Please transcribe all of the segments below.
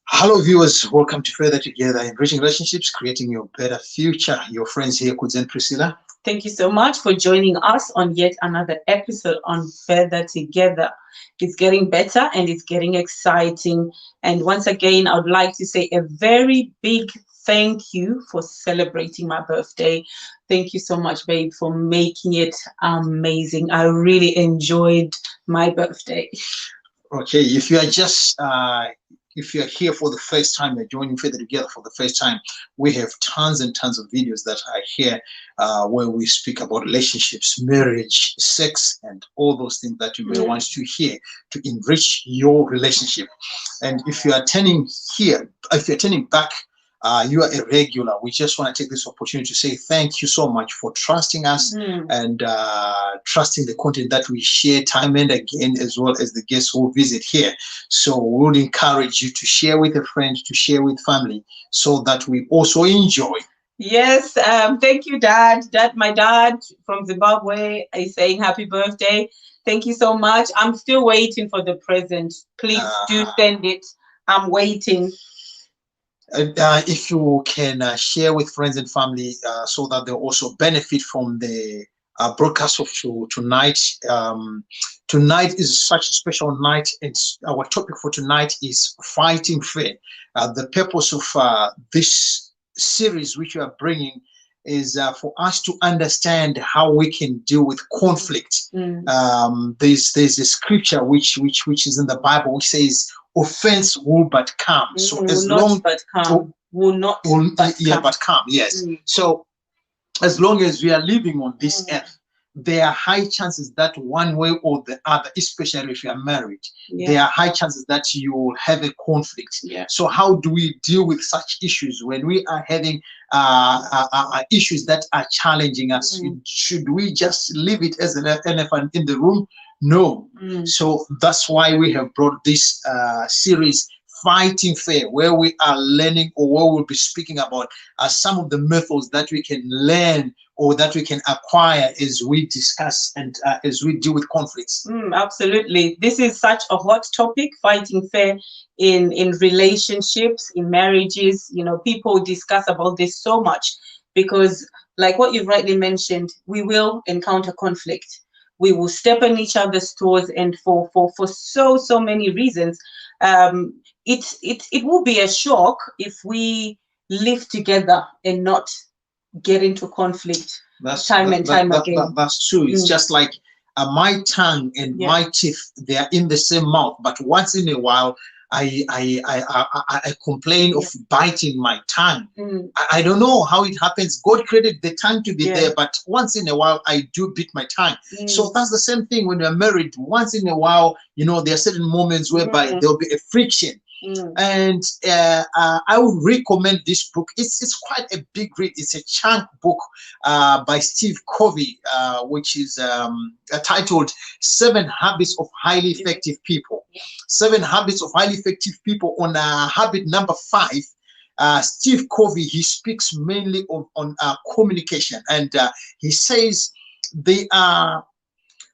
Hello, viewers. Welcome to Further Together, Enriching Relationships, Creating Your Better Future. Your friends here, Kudzie and Priscilla. Thank you so much for joining us on yet another episode on Further Together. It's getting better and it's getting exciting. And once again, I would like to say a very big thank you for celebrating my birthday. Thank you so much, babe, for making it amazing. I really enjoyed my birthday. Okay, if you're here for the first time, you're joining Further Together for the first time, we have tons and tons of videos that are here where we speak about relationships, marriage, sex, and all those things that you may want to hear to enrich your relationship. And if you are turning back, you are a regular. We just want to take this opportunity to say thank you so much for trusting us and trusting the content that we share time and again, as well as the guests who visit here. So we would encourage you to share with a friend, to share with family, so that we also enjoy. Yes, thank you, Dad. My dad from Zimbabwe is saying happy birthday. Thank you so much. I'm still waiting for the present. Please do send it. I'm waiting. If you can share with friends and family so that they'll also benefit from the broadcast of tonight. Tonight is such a special night, and our topic for tonight is fighting fair. The purpose of this series which we are bringing is for us to understand how we can deal with conflict. There's a scripture which is in the Bible which says, offense will but come. So as long but come. Will not but come. But come, yes. So as long as we are living on this earth, there are high chances that one way or the other, especially if you are married, there are high chances that you will have a conflict. So how do we deal with such issues when we are having issues that are challenging us? Should we just leave it as an elephant in the room? No. So that's why we have brought this series, Fighting Fair, where we are learning, or where we'll be speaking about some of the methods that we can learn or that we can acquire as we discuss and as we deal with conflicts. Absolutely. This is such a hot topic, fighting fair in relationships, in marriages. You know, people discuss about this so much because, like what you've rightly mentioned, we will encounter conflict. We will step on each other's toes, and for so many reasons. It will be a shock if we live together and not get into conflict time and time again. That's true. It's just like my tongue and my teeth, they are in the same mouth, but once in a while I complain of biting my tongue. I don't know how it happens. God created the tongue to be there, but once in a while I do bit my tongue. So that's the same thing when you're married. Once in a while, you know, there are certain moments whereby there'll be a friction. And I would recommend this book. It's quite a big read. It's a chunk book by Steve Covey, which is titled 7 Habits of Highly Effective People. 7 Habits of Highly Effective People. On habit number 5, Steve Covey, he speaks mainly on communication, and he says there are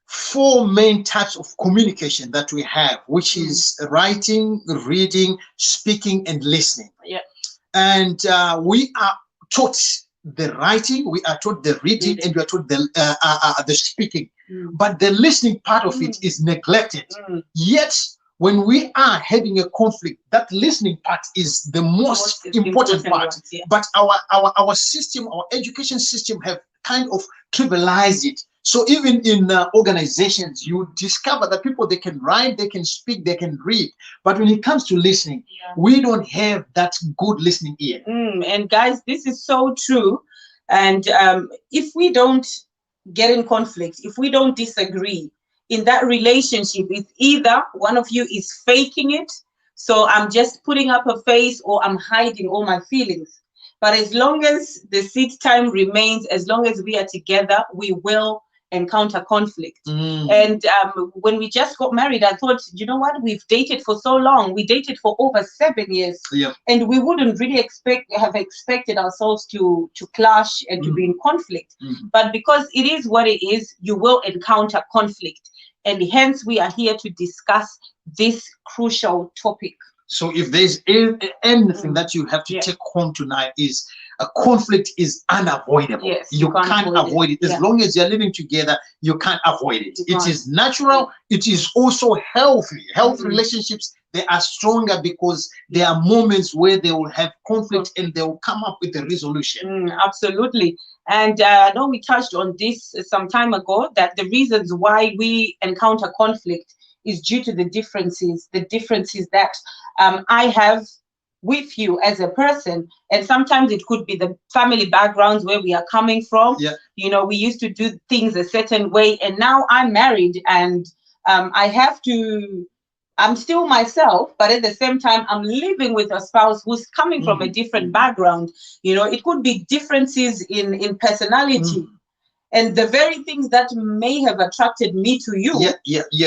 4 main types of communication that we have, which is writing, reading, speaking, and listening. And we are taught the writing, we are taught the reading, and we are taught the speaking. But the listening part of it is neglected. Yet, when we are having a conflict, that listening part is the most important part. But our system, our education system, have kind of trivialized it. So even in organizations, you discover that people, they can write, they can speak, they can read. But when it comes to listening, we don't have that good listening ear. And guys, this is so true. And if we don't get in conflict, if we don't disagree in that relationship, it's either one of you is faking it. So I'm just putting up a face, or I'm hiding all my feelings. But as long as the seat time remains, as long as we are together, we will encounter conflict. And when we just got married, I thought, you know what, we've dated for so long. We dated for over 7 years, and we wouldn't really have expected ourselves to clash and to be in conflict. But because it is what it is, you will encounter conflict, and hence we are here to discuss this crucial topic. So if there's anything that you have to take home tonight is a conflict is unavoidable. Yes, you can't avoid it. As long as you're living together, you can't avoid it. It is natural. It is also healthy. Healthy relationships, they are stronger because there are moments where they will have conflict and they will come up with a resolution. Absolutely. And I know we touched on this some time ago, that the reasons why we encounter conflict is due to the differences that I have with you as a person. And sometimes it could be the family backgrounds where we are coming from. You know, we used to do things a certain way, and now I'm married, and I'm still myself, but at the same time, I'm living with a spouse who's coming from a different background. You know, it could be differences in personality. And the very things that may have attracted me to you.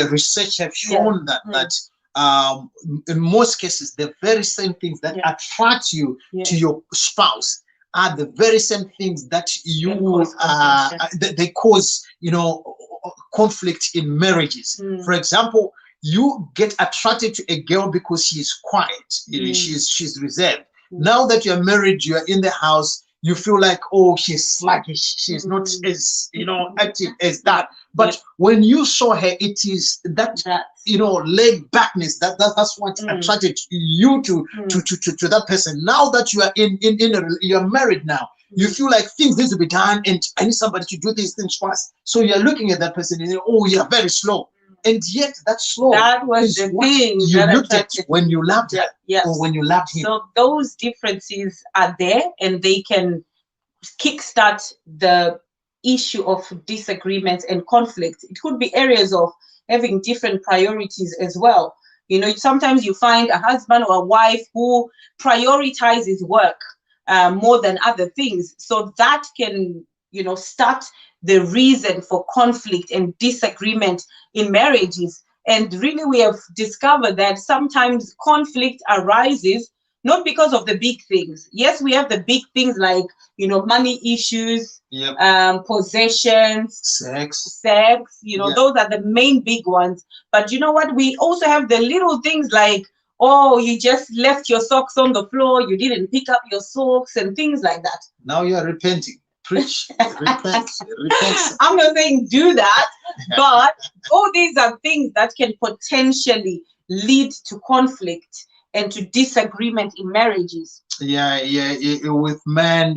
Research have shown that in most cases, the very same things that attract you to your spouse are the very same things that they cause, you know, conflict in marriages. For example, you get attracted to a girl because she's quiet, you know, she's reserved. Now that you're married, you're in the house, you feel like, oh, she's sluggish, she's not as, you know, active as that. But when you saw her, it is that you know, laid backness that's what attracted you to that person. Now that you are you're married now, you feel like things need to be done, and I need somebody to do these things fast. So you're looking at that person and you're, oh, you're very slow. And yet that slow, that was the thing you looked at when you loved her, or when you loved him. So those differences are there, and they can kickstart the issue of disagreements and conflict. It could be areas of having different priorities as well. You know, sometimes you find a husband or a wife who prioritizes work more than other things. So that can, you know, start the reason for conflict and disagreement in marriages. And really, we have discovered that sometimes conflict arises not because of the big things. Yes, we have the big things like, you know, money issues, possessions, sex, you know, those are the main big ones. But you know what? We also have the little things like, oh, you just left your socks on the floor, you didn't pick up your socks, and things like that. Now you're repenting. Preach. Repent. I'm not saying do that, but all these are things that can potentially lead to conflict and to disagreement in marriages. With men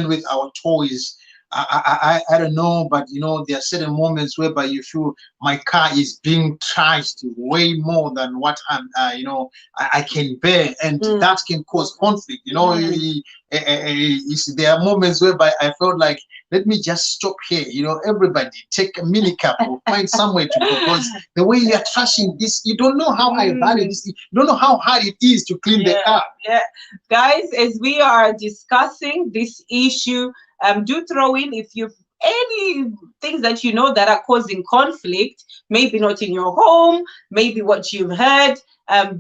with our toys. I don't know, but you know, there are certain moments whereby you feel my car is being charged way more than what I'm, you know, I can bear, and that can cause conflict. You know, there are moments whereby I felt like, let me just stop here. You know, everybody take a mini cab or find somewhere to go, because the way you are trashing this, you don't know how I value this. You don't know how hard it is to clean the car. Guys, as we are discussing this issue, do throw in if you've any things that you know that are causing conflict, maybe not in your home, maybe what you've heard.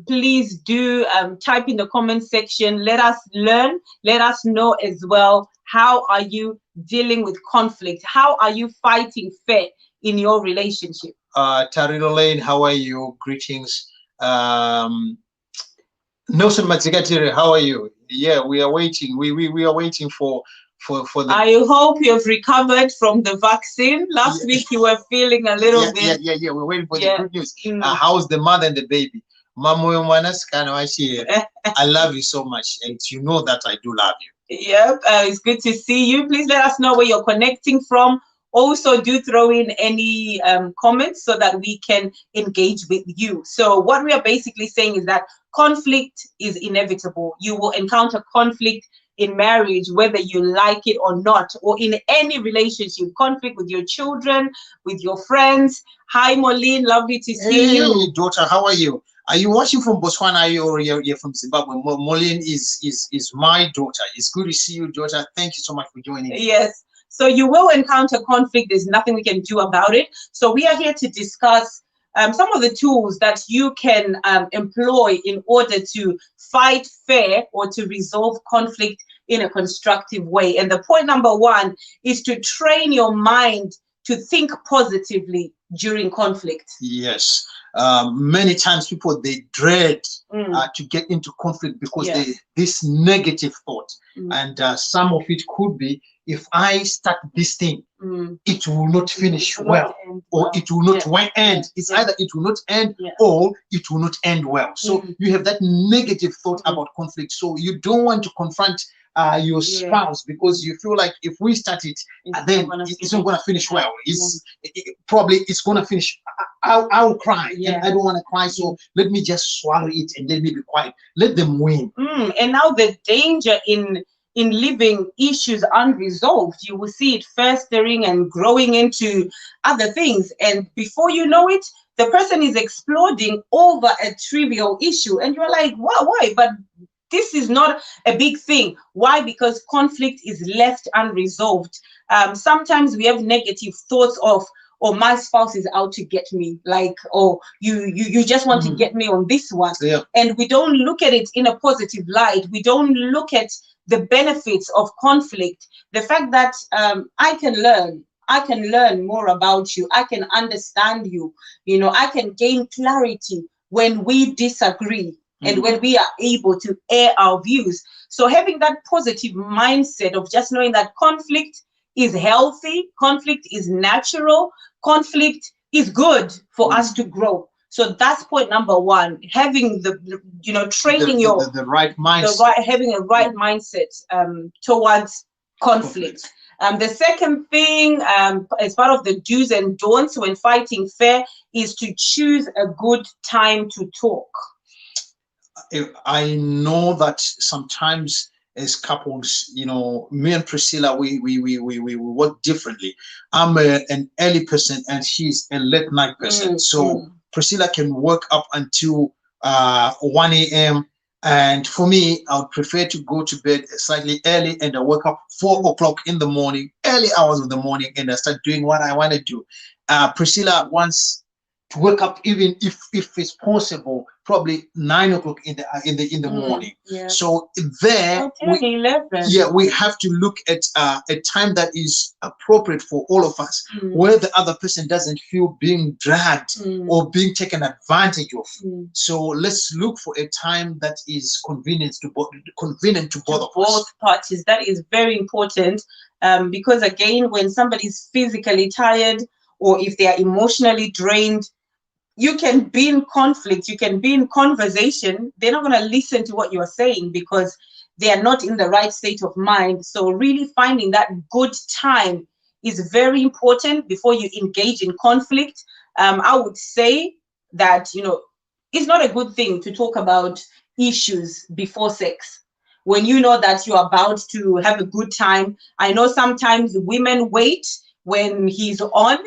Please do type in the comment section. Let us learn. Let us know as well, how are you dealing with conflict? How are you fighting fair in your relationship? Tarino Lane, how are you? Greetings. Nelson Matikatire, how are you? Yeah, we are waiting. We are waiting for the... I hope you have recovered from the vaccine. Last week you were feeling a little bit... Yeah, we're waiting for the good news. How's the mother and the baby? I love you so much, and you know that I do love you. Yep, it's good to see you. Please let us know where you're connecting from. Also, do throw in any comments so that we can engage with you. So what we are basically saying is that conflict is inevitable. You will encounter conflict in marriage, whether you like it or not, or in any relationship. Conflict with your children, with your friends. Hi, Moline, lovely to see you. Hey, daughter, how are you? Are you watching from Botswana, or you're from Zimbabwe? Moline is my daughter. It's good to see you, daughter. Thank you so much for joining. Yes. So you will encounter conflict. There's nothing we can do about it. So we are here to discuss some of the tools that you can employ in order to fight fair or to resolve conflict in a constructive way. And the point number one is to train your mind to think positively during conflict? Yes. Many times people, they dread to get into conflict because they this negative thought. And some of it could be, if I start this thing, it will not finish well, or it will not end. It's either it will not end or it will not end well. So you have that negative thought about conflict. So you don't want to confront your spouse, because you feel like if we start it, then it's not going to finish well. Probably it's going to finish. I'll cry, and I don't want to cry. So let me just swallow it and let me be quiet. Let them win. And now the danger in leaving issues unresolved, you will see it festering and growing into other things, and before you know it, the person is exploding over a trivial issue, and you're like, why? But this is not a big thing. Why? Because conflict is left unresolved. Sometimes we have negative thoughts of, or my spouse is out to get me, like, oh, you just want to get me on this one. And we don't look at it in a positive light. We don't look at the benefits of conflict. The fact that I can learn more about you. I can understand you. I can gain clarity when we disagree and when we are able to air our views. So having that positive mindset of just knowing that conflict is healthy, conflict is natural, conflict is good for us to grow. So that's point number one, having training the right mindset, having a right mindset towards conflict. The second thing, as part of the do's and don'ts when fighting fair, is to choose a good time to talk. I know that sometimes as couples, me and Priscilla, we work differently. I'm an early person and she's a late night person. So Priscilla can work up until 1 a.m. And for me, I would prefer to go to bed slightly early, and I wake up 4 o'clock in the morning, early hours of the morning, and I start doing what I want to do. Priscilla wants to wake up, even if it's possible, probably 9 o'clock in the morning. So there, we have to look at a time that is appropriate for all of us, where the other person doesn't feel being dragged or being taken advantage of. So let's look for a time that is convenient to both parties. That is very important, because again, when somebody's physically tired or if they are emotionally drained, you can be in conflict, you can be in conversation, they're not going to listen to what you're saying because they are not in the right state of mind. So really finding that good time is very important before you engage in conflict. I would say that, it's not a good thing to talk about issues before sex. When you know that you're about to have a good time. I know sometimes women wait when he's on.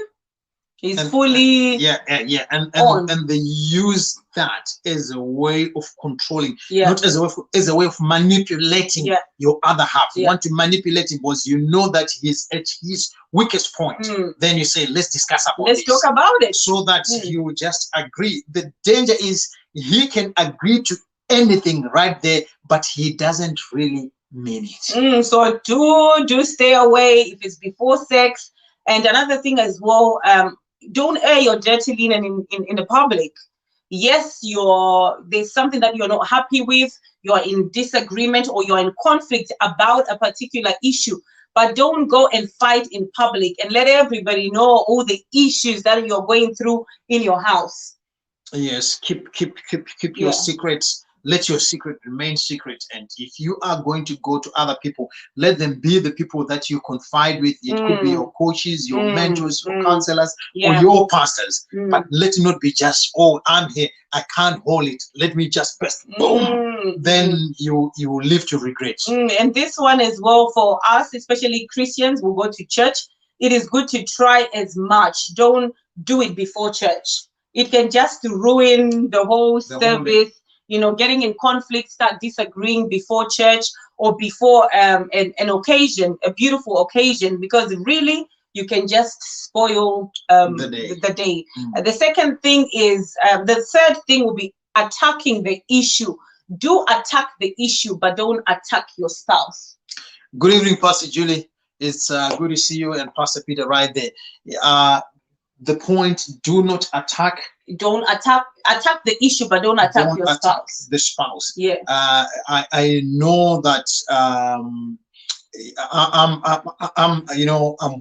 He's fully and they use that as a way of controlling, not as a way of manipulating your other half. You want to manipulate him because you know that he's at his weakest point. Then you say, let's discuss about Let's talk about it. So that you just agree. The danger is he can agree to anything right there, but he doesn't really mean it. So do stay away if it's before sex. And another thing as well, don't air your dirty linen in the public. Yes, there's something that you're not happy with, you're in disagreement or you're in conflict about a particular issue, but don't go and fight in public and let everybody know all the issues that you're going through in your house. Yes, keep your secrets. Let your secret remain secret. And if you are going to go to other people, let them be the people that you confide with. It could be your coaches, your mentors, your counselors, or your pastors. But let it not be just, oh, I'm here, I can't hold it, let me just press, boom. Then you will live to regret. And this one as well for us, especially Christians who go to church, it is good to try as much. Don't do it before church. It can just ruin the whole service. Getting in conflict, start disagreeing before church or before an occasion, a beautiful occasion, because really you can just spoil the day. The second thing is, the third thing will be attacking the issue. Do attack the issue, but don't attack your spouse. Good evening, Pastor Julie. It's good to see you and Pastor Peter right there. The point: do not attack. Don't attack the issue, but don't attack your spouse. The spouse. Yeah. I know that I'm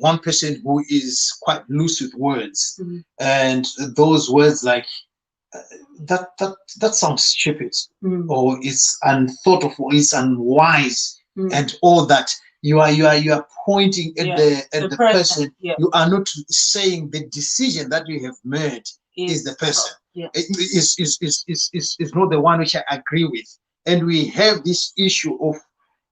one person who is quite loose with words, and those words like that sounds stupid, or it's unthought of, or it's unwise, and all that. You are pointing at the person. Yeah. You are not saying the decision that you have made is the person. Yeah. It's not the one which I agree with. And we have this issue of,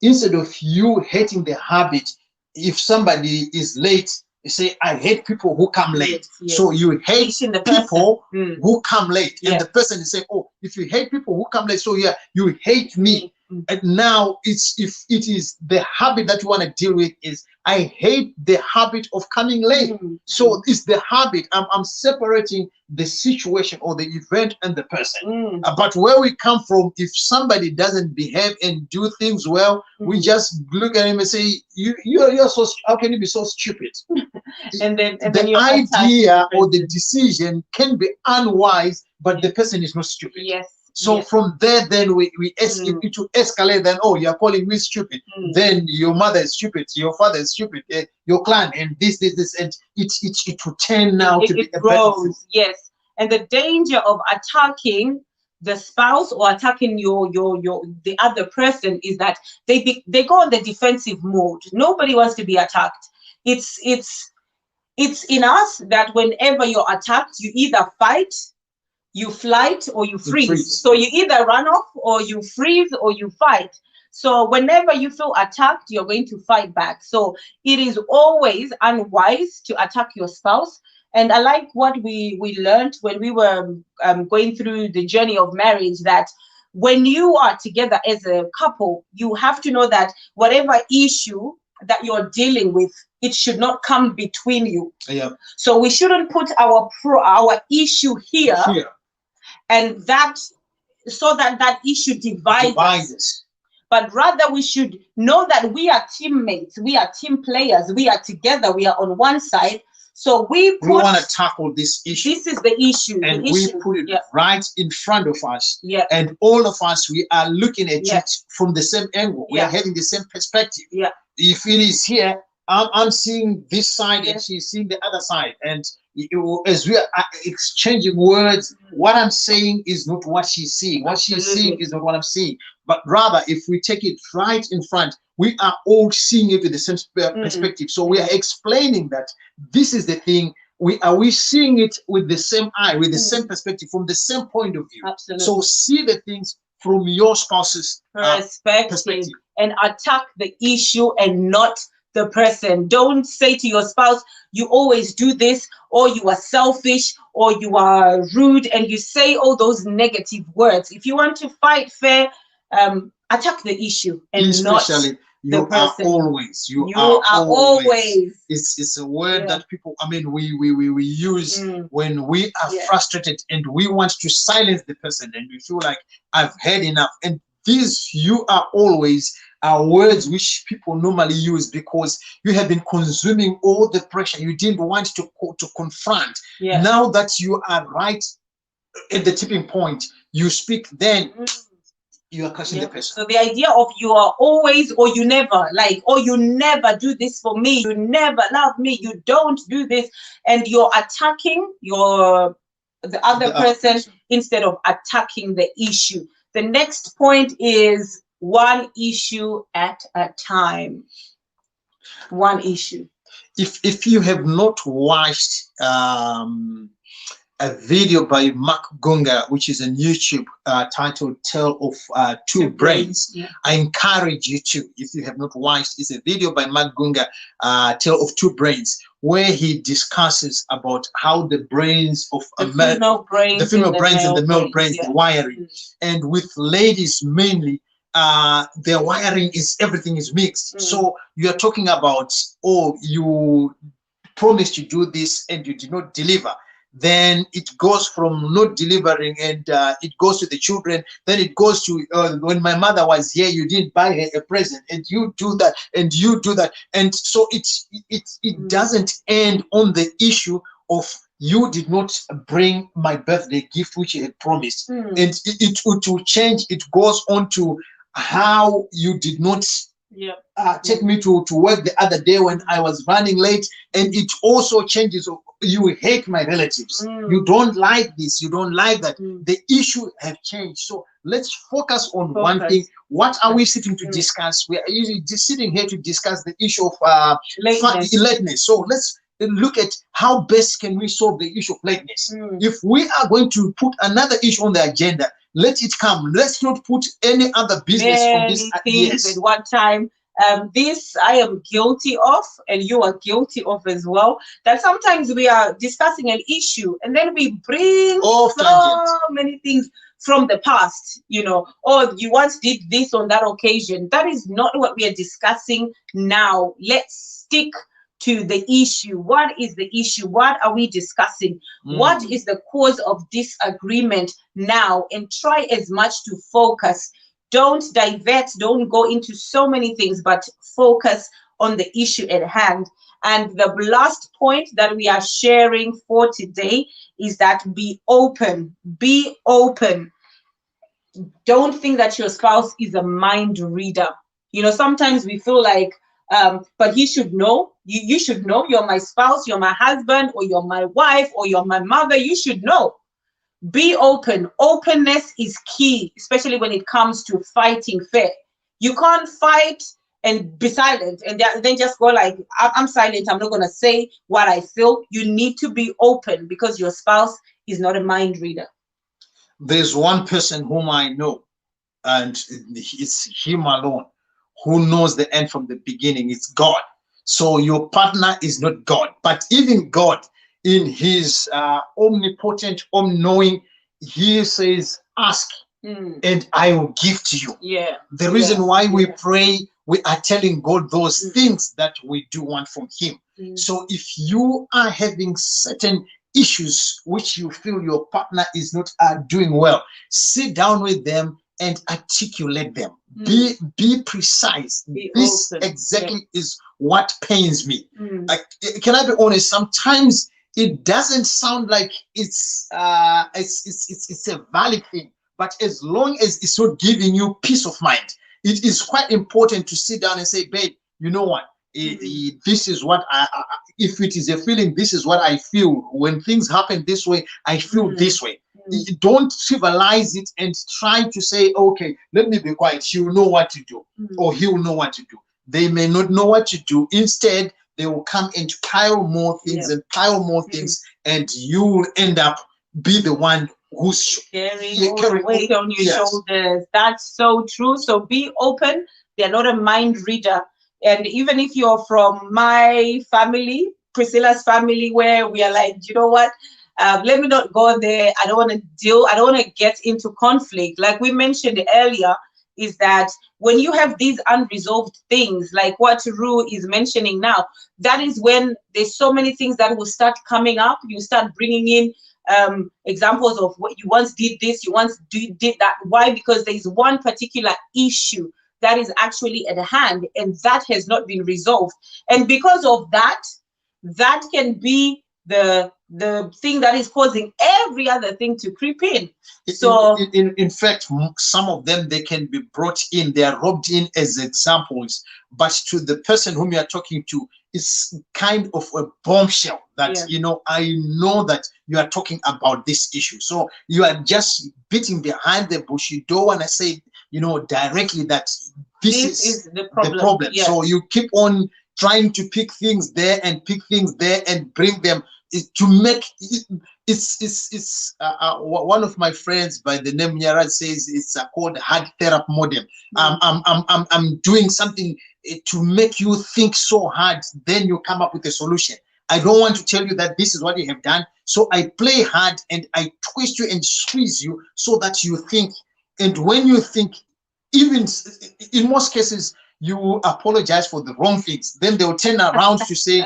instead of you hating the habit, if somebody is late, you say, I hate people who come late. Yes. So you hate people who come late. And the person is saying, oh, if you hate people who come late, so yeah, you hate me. And now if it is the habit that you want to deal with, is I hate the habit of coming late. So it's the habit. I'm separating the situation or the event and the person. But where we come from, if somebody doesn't behave and do things well, we just look at him and say, you're so, how can you be so stupid? and then the idea or the decision can be unwise, but the person is not stupid. Yes. So from there, then it to escalate. Then, oh, you're calling me stupid. Then your mother is stupid. Your father is stupid. Your clan and this, and it will turn now to be a grows. Yes, and the danger of attacking the spouse or attacking the other person is that they go on the defensive mode. Nobody wants to be attacked. It's in us that whenever you're attacked, you either fight, you flight, or you freeze. So you either run off, or you freeze, or you fight. So whenever you feel attacked, you're going to fight back. So it is always unwise to attack your spouse. And I like what we learned when we were going through the journey of marriage, that when you are together as a couple, you have to know that whatever issue that you're dealing with, it should not come between you. Yeah. So we shouldn't put our issue here. And that issue divides us. But rather we should know that we are teammates, we are team players, we are together, we are on one side. So we want to tackle this issue. This is the issue. And we put it right in front of us. Yeah. And all of us, we are looking at it from the same angle. We are having the same perspective. Yeah. If it is here, I'm seeing this side and she's seeing the other side. And as we are exchanging words, what I'm saying is not what she's seeing. What she's seeing is not what I'm seeing. But rather, if we take it right in front, we are all seeing it with the same perspective. So we are explaining that this is the thing. Are we seeing it with the same eye, with the same perspective, from the same point of view? Absolutely. So see the things from your spouse's perspective, and attack the issue and not the person. Don't say to your spouse, you always do this, or you are selfish, or you are rude, and you say all those negative words. If you want to fight fair, attack the issue and especially not the person. You are always. It's a word that people, we use when we are frustrated and we want to silence the person and we feel like I've had enough. And these "you are always" are words which people normally use because you have been consuming all the pressure you didn't want to confront. Yeah. Now that you are right at the tipping point, you speak, then you are crushing the person. So the idea of "you are always" or "you never," like, "or you never do this for me, you never love me, you don't do this," and you're attacking the other person instead of attacking the issue. The next point is one issue at a time. One issue. If you have not watched a video by Mark Gunga, which is on YouTube, titled "Tale of Two Brains," I encourage you to, if you have not watched, it's a video by Mark Gunga, "Tale of Two Brains," where he discusses about how the brains of the female brains and the male brains, the wiring, and with ladies mainly, their wiring is, everything is mixed. So you're talking about, oh, you promised to do this and you did not deliver. then it goes from not delivering, and it goes to the children. Then it goes to when my mother was here, you didn't buy her a present, and you do that, and you do that, and so it doesn't end on the issue of you did not bring my birthday gift which you had promised, and it will change. It goes on to how you did not take me to work the other day when I was running late, and it also changes. You hate my relatives. You don't like this. You don't like that. The issue have changed. So let's focus on one thing. What are we sitting to discuss? We are usually just sitting here to discuss the issue of lateness. So let's look at how best can we solve the issue of lateness. If we are going to put another issue on the agenda, let it come. Let's not put any other business on this things at one time. This I am guilty of, and you are guilty of as well. That sometimes we are discussing an issue, and then we bring so many things from the past, you know, or you once did this on that occasion. That is not what we are discussing now. Let's stick to the issue. What is the issue? What are we discussing? What is the cause of disagreement now? And try as much to focus. Don't divert, don't go into so many things, but focus on the issue at hand. And the last point that we are sharing for today is that be open. Be open. Don't think that your spouse is a mind reader. You know, sometimes we feel like, but he should know. You should know. You're my spouse, you're my husband, or you're my wife, or you're my mother. You should know. Be open. Openness is key, especially when it comes to fighting fair. You can't fight and be silent and then just go like, I'm silent. I'm not going to say what I feel. You need to be open because your spouse is not a mind reader. There's one person whom I know, and it's him alone, who knows the end from the beginning. It's God. So your partner is not God, but even God, in his omnipotent, all-knowing, he says, ask and I will give to you. The reason why we pray, we are telling God those things that we do want from him. So if you are having certain issues which you feel your partner is not doing well, sit down with them and articulate them. Be precise. This open. Exactly is what pains me. Like, can I be honest? Sometimes it doesn't sound like it's a valid thing, but as long as it's not giving you peace of mind, it is quite important to sit down and say, babe, you know what? This is what if it is a feeling, this is what I feel. When things happen this way, I feel this way. Don't trivialize it and try to say, okay, let me be quiet. She will know what to do, or he will know what to do. They may not know what to do. Instead, they will come and pile more things and pile more things, and you will end up be the one who's carrying weight on your shoulders. That's so true. So be open. They're not a mind reader. And even if you're from my family, Priscilla's family, where we are like, you know what? Let me not go there. I don't want to get into conflict. Like we mentioned earlier, is that when you have these unresolved things, like what Ru is mentioning now, that is when there's so many things that will start coming up. You start bringing in examples of what you once did this, you once did that. Why? Because there is one particular issue that is actually at hand, and that has not been resolved. And because of that, that can be the thing that is causing every other thing to creep in. So in fact, some of them, they can be brought in, they are robbed in as examples, but to the person whom you are talking to, it's kind of a bombshell that, you know, I know that you are talking about this issue. So you are just beating behind the bush. You don't want to say, you know, directly that this is the problem. Yes. So you keep on trying to pick things there and pick things there and bring them to make it's one of my friends by the name Nyarad says it's called hard therapy modem. I'm doing something to make you think so hard, then you come up with a solution. I don't want to tell you that this is what you have done, so I play hard and I twist you and squeeze you so that you think. And when you think, even in most cases, you apologize for the wrong things, then they'll turn around to say,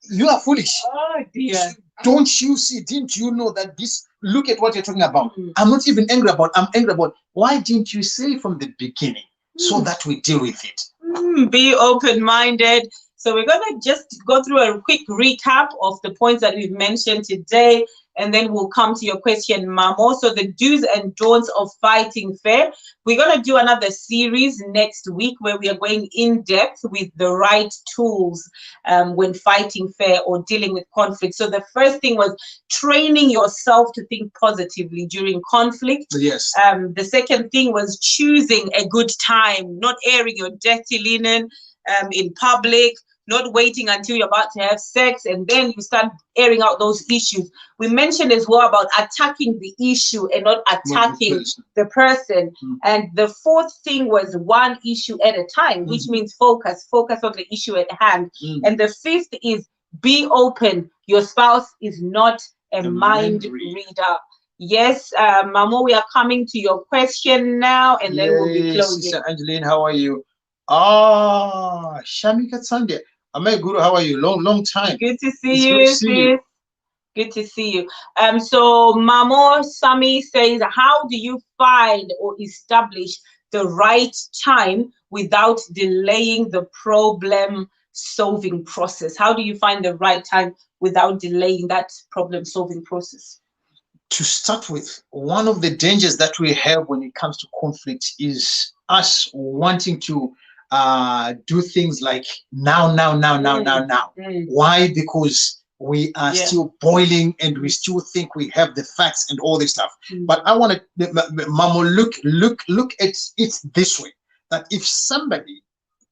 you are foolish. Oh dear. don't you see, didn't you know that this, look at what you're talking about. I'm not even angry about, I'm angry about, why didn't you say from the beginning so that we deal with it? Be open-minded. So we're going to just go through a quick recap of the points that we've mentioned today, and then we'll come to your question, Mamo. So the do's and don'ts of fighting fair. We're going to do another series next week where we are going in depth with the right tools when fighting fair or dealing with conflict. So the first thing was training yourself to think positively during conflict. Yes. The second thing was choosing a good time, not airing your dirty linen in public, not waiting until you're about to have sex and then you start airing out those issues. We mentioned as well about attacking the issue and not attacking the person. And the fourth thing was one issue at a time, which means focus on the issue at hand. And the fifth is be open. Your spouse is not a mind reader. Yes, Mamo, we are coming to your question now, and then we'll be closing. Sister Angeline, how are you? Shamika Sunday. Amay Guru, how are you? Long time. Good to see you, sis. Good to see you. So Mamo Sami says, how do you find or establish the right time without delaying the problem solving process? How do you find the right time without delaying that problem solving process? To start with, one of the dangers that we have when it comes to conflict is us wanting to do things like now. Why? Because we are still boiling and we still think we have the facts and all this stuff. But I want to, Mamo, look at it this way: that if somebody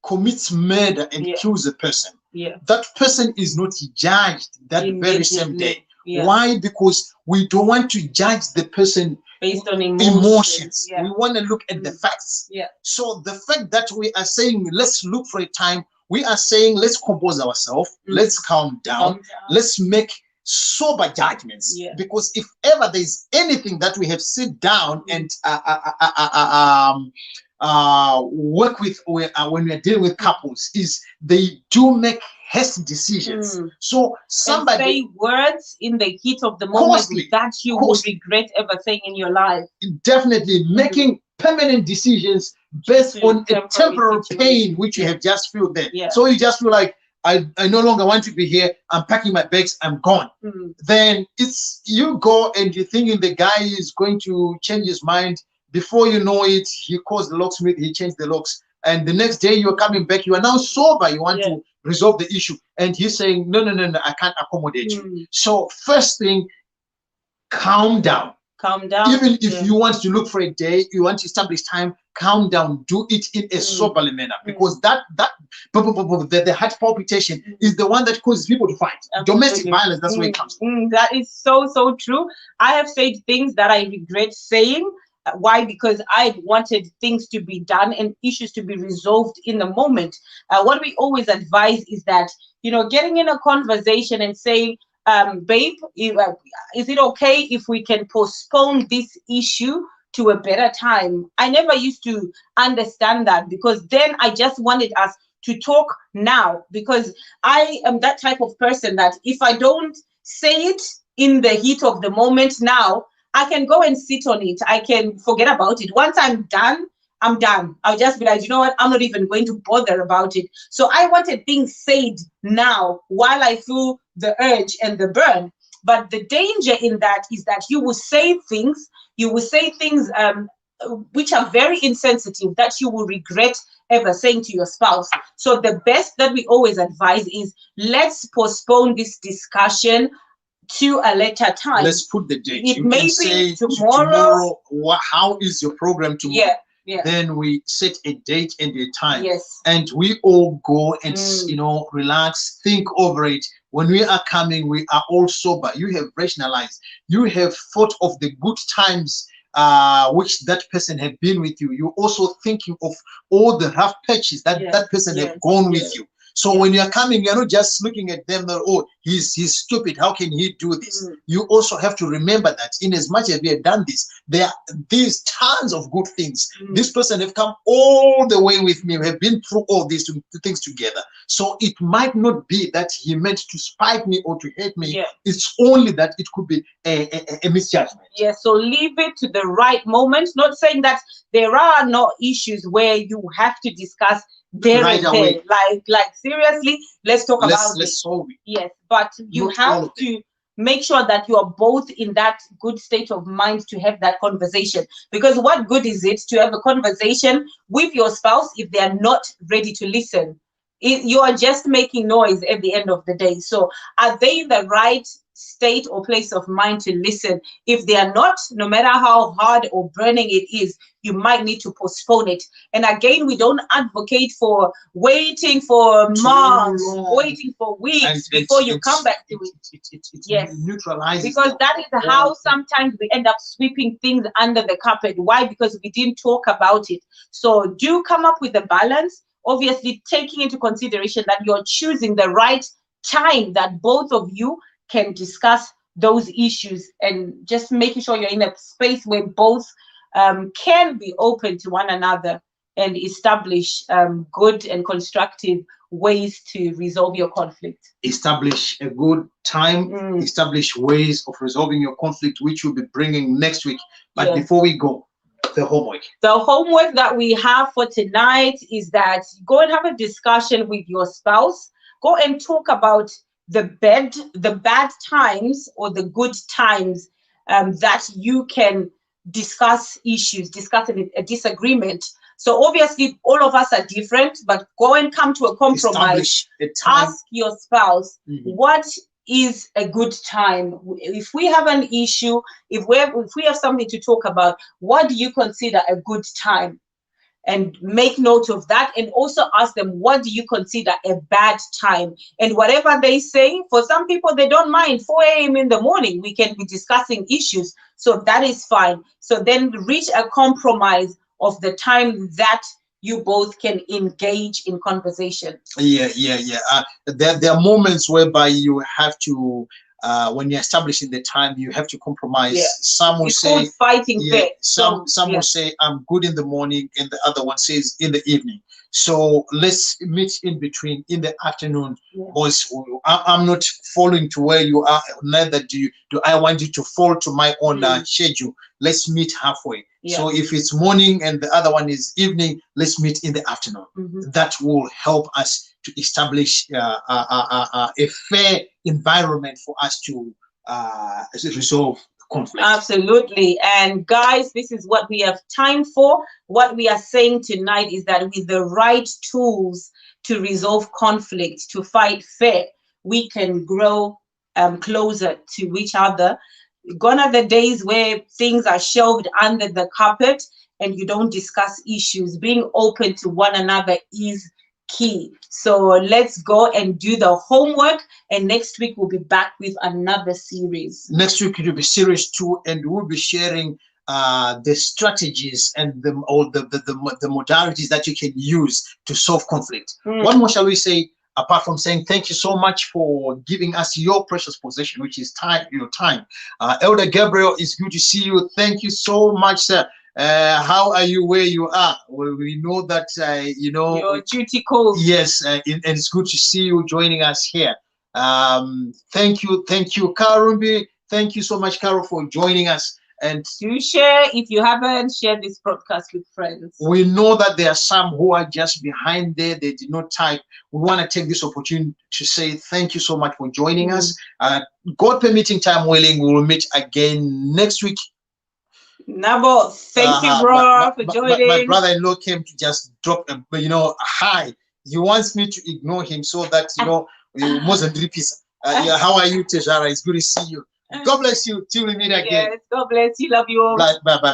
commits murder and kills a person, that person is not judged that very same day. Why? Because we don't want to judge the person based on emotions. We want to look at the facts. So the fact that we are saying let's look for a time, we are saying let's compose ourselves, let's calm down, let's make sober judgments. Because if ever there's anything that we have sit down and work with when we are dealing with couples, is they do make hasty decisions. So somebody say words in the heat of the moment that you will regret ever saying in your life. Definitely making permanent decisions based on a temporal pain which you have just felt there. So you just feel like I no longer want to be here. I'm packing my bags. I'm gone. Then it's you go and you're thinking the guy is going to change his mind. Before you know it, he calls the locksmith. He changed the locks. And the next day you're coming back. You are now sober. You want to resolve the issue. And he's saying, no, I can't accommodate you. So first thing, calm down. Calm down. Even if you want to look for a day, you want to establish time, calm down. Do it in a soberly manner, because the heart palpitation is the one that causes people to fight. Domestic violence, that's where it comes from. That is so true. I have said things that I regret saying. Why? Because I wanted things to be done and issues to be resolved in the moment. What we always advise is that, getting in a conversation and saying, babe, is it okay if we can postpone this issue to a better time? I never used to understand that, because then I just wanted us to talk now, because I am that type of person that if I don't say it in the heat of the moment now, I can go and sit on it. I can forget about it. Once I'm done, I'm done. I'll just be like, you know what? I'm not even going to bother about it. So I wanted things said now while I feel the urge and the burn. But the danger in that is that you will say things, which are very insensitive, that you will regret ever saying to your spouse. So the best that we always advise is, let's postpone this discussion to a later time. Let's put the date. It you may can be say tomorrow. How is your program tomorrow? Then we set a date and a time. And we all go and relax, think over it. When we are coming, we are all sober. You have rationalized. You have thought of the good times which that person have been with you. You're also thinking of all the rough patches that that person have gone with you. So when you're coming, you're not just looking at them that, oh, he's stupid. How can he do this? You also have to remember that in as much as we have done this, there are these tons of good things. This person have come all the way with me. We have been through all these things together. So it might not be that he meant to spite me or to hate me. It's only that it could be a misjudgment. Yes, so leave it to the right moment. Not saying that there are no issues where you have to discuss there right and away. Then. Like seriously, let's talk about it. Let's solve it. Yes, but you Not have to make sure that you are both in that good state of mind to have that conversation. Because what good is it to have a conversation with your spouse if they are not ready to listen? You are just making noise at the end of the day. So are they in the right state or place of mind to listen? If they are not, no matter how hard or burning it is, you might need to postpone it. And again, we don't advocate for waiting for months, waiting for weeks before you come back to it. Yes, neutralizes, because that is how sometimes we end up sweeping things under the carpet. Why? Because we didn't talk about it. So do come up with a balance, obviously taking into consideration that you're choosing the right time that both of you can discuss those issues, and just making sure you're in a space where both can be open to one another and establish good and constructive ways to resolve your conflict. Establish a good time, establish ways of resolving your conflict, which we'll be bringing next week. But before we go, the homework. The homework that we have for tonight is that go and have a discussion with your spouse. Go and talk about the bad times or the good times that you can discuss issues, discuss a disagreement. So obviously all of us are different, but go and come to a compromise. Ask your spouse, what is a good time? If we have an issue, if we have something to talk about, what do you consider a good time? And make note of that, and also ask them, what do you consider a bad time? And whatever they say, for some people, they don't mind 4 a.m. in the morning. We can be discussing issues, so that is fine. So then reach a compromise of the time that you both can engage in conversation. There are moments whereby you have to, when you're establishing the time, you have to compromise. Some will say fighting fair. Some will say I'm good in the morning, and the other one says in the evening. So let's meet in between in the afternoon. Boys, I'm not following to where you are, neither do I want you to fall to my own schedule. Let's meet halfway. So if it's morning and the other one is evening, let's meet in the afternoon. That will help us to establish a fair environment for us to resolve conflict. Absolutely. And guys, this is what we have time for. What we are saying tonight is that with the right tools to resolve conflict, to fight fair, we can grow closer to each other. Gone are the days where things are shelved under the carpet and you don't discuss issues. Being open to one another is key. So let's go and do the homework, and next week we'll be back with another series. Next week it will be series 2, and we'll be sharing the strategies and the modalities that you can use to solve conflict. What more shall we say, apart from saying thank you so much for giving us your precious possession, which is time, your time. Elder Gabriel, it's good to see you. Thank you so much, sir. How are you where you are? Well, we know that your duty calls. Yes, and it's good to see you joining us here. Thank you, Karumbi. Thank you so much, Carol, for joining us. And do share if you haven't shared this broadcast with friends. We know that there are some who are just behind there, they did not type. We want to take this opportunity to say thank you so much for joining us. God permitting, time willing, we will meet again next week. Nabo, thank you, bro, for joining. My brother-in-law came to just drop a hi. He wants me to ignore him so that how are you, Tejara? It's good to see you. God bless you. Till we meet again. Yes, God bless you. Love you all. Bye.